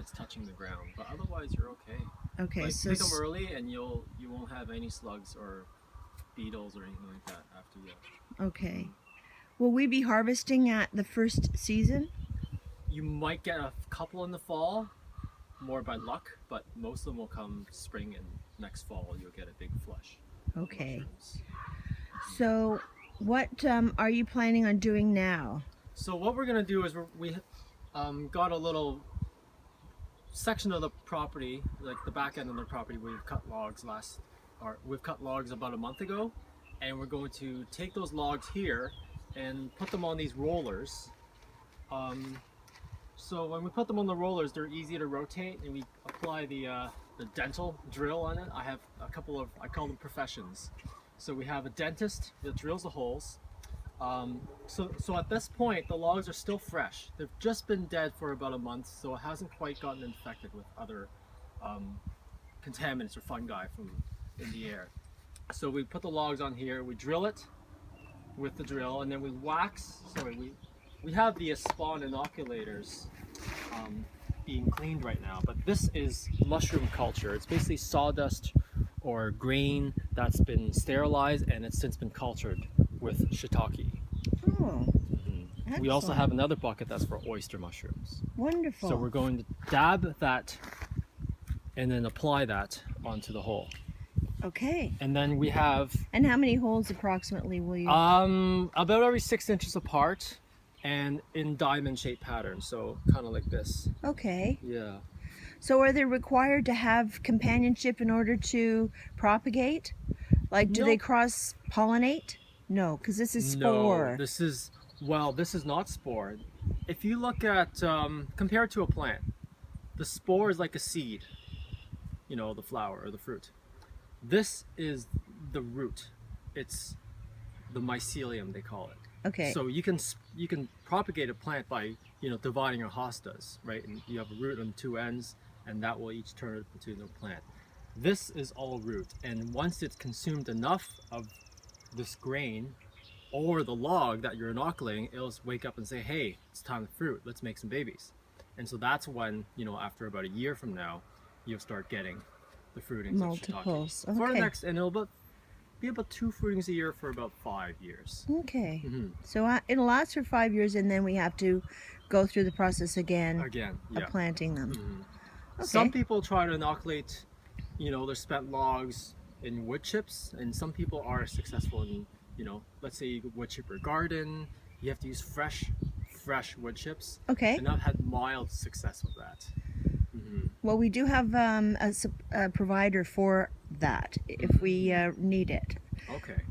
it's touching the ground, but otherwise you're okay. Okay, Like so pick them early, and you won't have any slugs or beetles or anything like that after you. okay. Will we be harvesting at the first season? You might get a couple in the fall, more by luck, but most of them will come spring, and next fall you'll get a big flush. Of Okay. mushrooms. So, what are you planning on doing now? So what we're gonna do is we got a little section of the property, like the back end of the property, we've cut logs we've cut logs about a month ago, and we're going to take those logs here and put them on these rollers. So when we put them on the rollers, they're easy to rotate, and we apply the dental drill on it. I have a couple of, I call them professions. So we have a dentist that drills the holes. So at this point, the logs are still fresh. They've just been dead for about a month, so it hasn't quite gotten infected with other contaminants or fungi from in the air. So we put the logs on here, we drill it with the drill, and then we wax. We have the spawn inoculators being cleaned right now, but this is mushroom culture. It's basically sawdust or grain that's been sterilized, and it's since been cultured with shiitake. Oh, We also excellent. have another bucket that's for oyster mushrooms. Wonderful. So we're going to dab that and then apply that onto the hole. Okay. And then we have And how many holes approximately will you? about every 6 inches apart and in diamond shaped pattern, so kind of like this. Okay. Yeah. So are they required to have companionship in order to propagate? Like, do they Nope. cross-pollinate? No, because this is spore. No, this is not spore. If you look at compared to a plant, the spore is like a seed, you know, the flower or the fruit. This is the root. It's the mycelium, they call it. Okay. So you can propagate a plant by, you know, dividing your hostas, right? And you have a root on two ends, and that will each turn it into a plant. This is all root, and once it's consumed enough of this grain or the log that you're inoculating, it'll wake up and say, hey, it's time to fruit, let's make some babies. And so that's when, you know, after about a year from now, you'll start getting the fruitings Multiples. of shiitake. For the Okay. next, and it'll be about 2 fruitings a year for about 5 years. Okay. Mm-hmm. So it'll last for 5 years, and then we have to go through the process again Again, yeah. of planting them. Mm-hmm. Okay. Some people try to inoculate, you know, their spent logs in wood chips, and some people are successful in, you know, let's say you wood chip your garden, you have to use fresh wood chips. Okay. And I've had mild success with that. Mm-hmm. Well, we do have a provider for that if we need it. Okay.